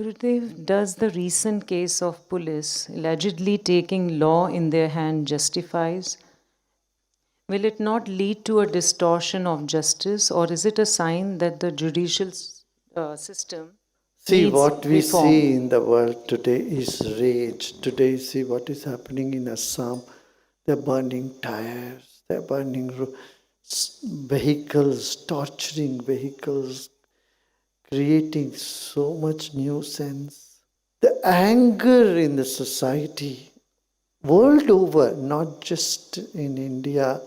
Gurudev, does the recent case of police allegedly taking law in their hand justifies? Will it not lead to a distortion of justice, or is it a sign that the judicial system See, needs what we reform? see in the world today is rage. Today, see what is happening in Assam. They're burning tires, they're burning vehicles, torturing vehicles, creating so much nuisance. The anger in the society, world over, not just in India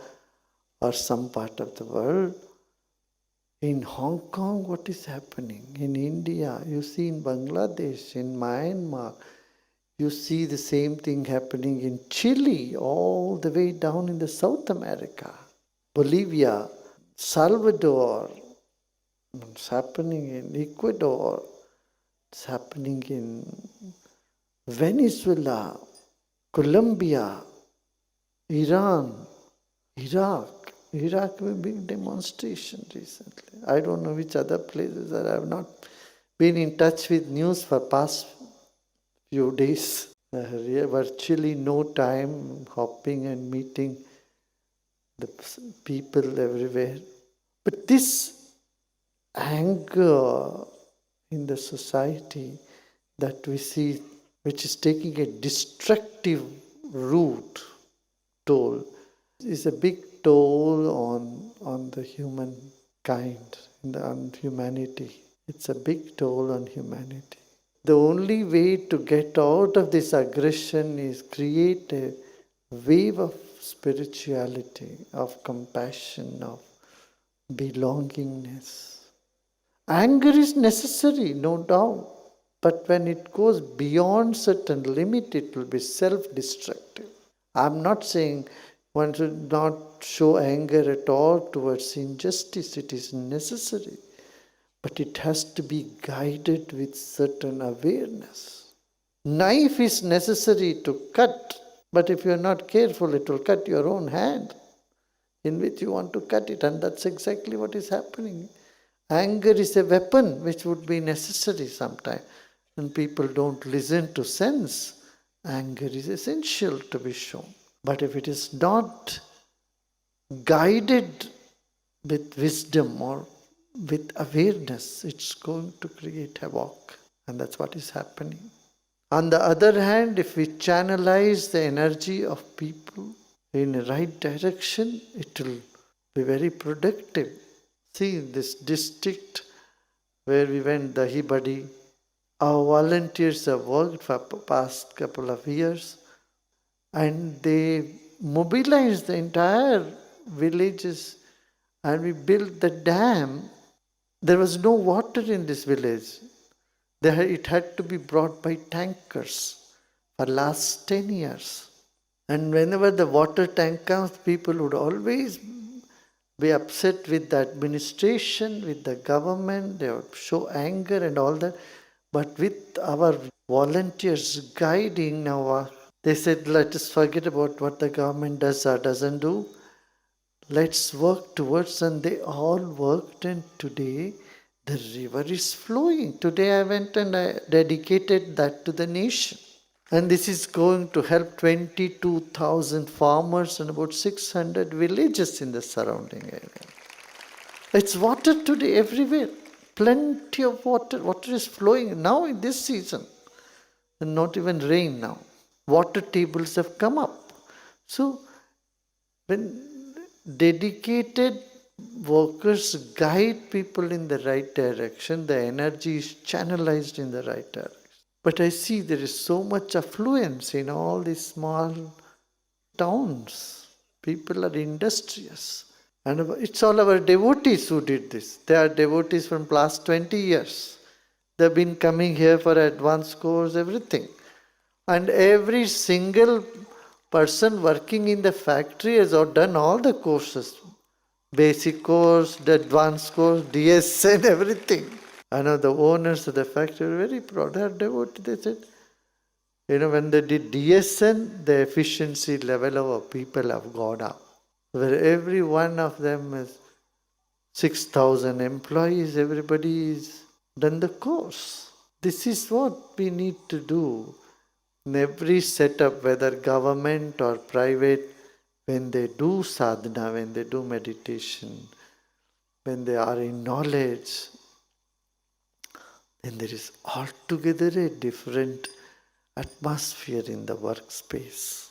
or some part of the world. In Hong Kong, what is happening? In India, you see in Bangladesh, in Myanmar, you see the same thing happening in Chile, all the way down in the South America, Bolivia, Salvador, it's happening in Ecuador, it's happening in Venezuela, Colombia, Iran, Iraq. Iraq had a big demonstration recently. I don't know which other places. I have not been in touch with news for past few days. Virtually no time hopping and meeting the people everywhere. But this anger in the society that we see, which is taking a destructive route, toll, is a big toll on the humankind, on humanity. It's a big toll on humanity. The only way to get out of this aggression is create a wave of spirituality, of compassion, of belongingness. Anger is necessary, no doubt, but when it goes beyond certain limit, it will be self-destructive. I'm not saying one should not show anger at all towards injustice. It is necessary. But it has to be guided with certain awareness. Knife is necessary to cut, but if you are not careful, it will cut your own hand in which you want to cut it, and that's exactly what is happening. Anger is a weapon which would be necessary sometime, and people don't listen to sense. Anger is essential to be shown. But if it is not guided with wisdom or with awareness, it's going to create havoc. And that's what is happening. On the other hand, if we channelize the energy of people in the right direction, it will be very productive. See, in this district where we went, Dahibadi, our volunteers have worked for the past couple of years, and they mobilized the entire villages, and we built the dam. There was no water in this village. It had to be brought by tankers for last 10 years. And whenever the water tank comes, people would always be upset with the administration, with the government. They would show anger and all that. But with our volunteers guiding now, they said, let us forget about what the government does or doesn't do. Let's work towards, and they all worked, and today the river is flowing. Today I went and I dedicated that to the nation. And this is going to help 22,000 farmers and about 600 villages in the surrounding area. It's water today everywhere. Plenty of water. Water is flowing now in this season. And not even rain now. Water tables have come up. So when dedicated workers guide people in the right direction, the energy is channelized in the right direction. But I see there is so much affluence in all these small towns. People are industrious. And it's all our devotees who did this. They are devotees from last 20 years. They've been coming here for advanced course, everything. And every single person working in the factory has done all the courses. Basic course, the advanced course, DSN, everything. I know the owners of the factory were very proud. They are devoted. They said, when they did DSN, the efficiency level of our people have gone up. Where every one of them is 6,000 employees, everybody is done the course. This is what we need to do in every setup, whether government or private, when they do sadhana, when they do meditation, when they are in knowledge, then there is altogether a different atmosphere in the workspace.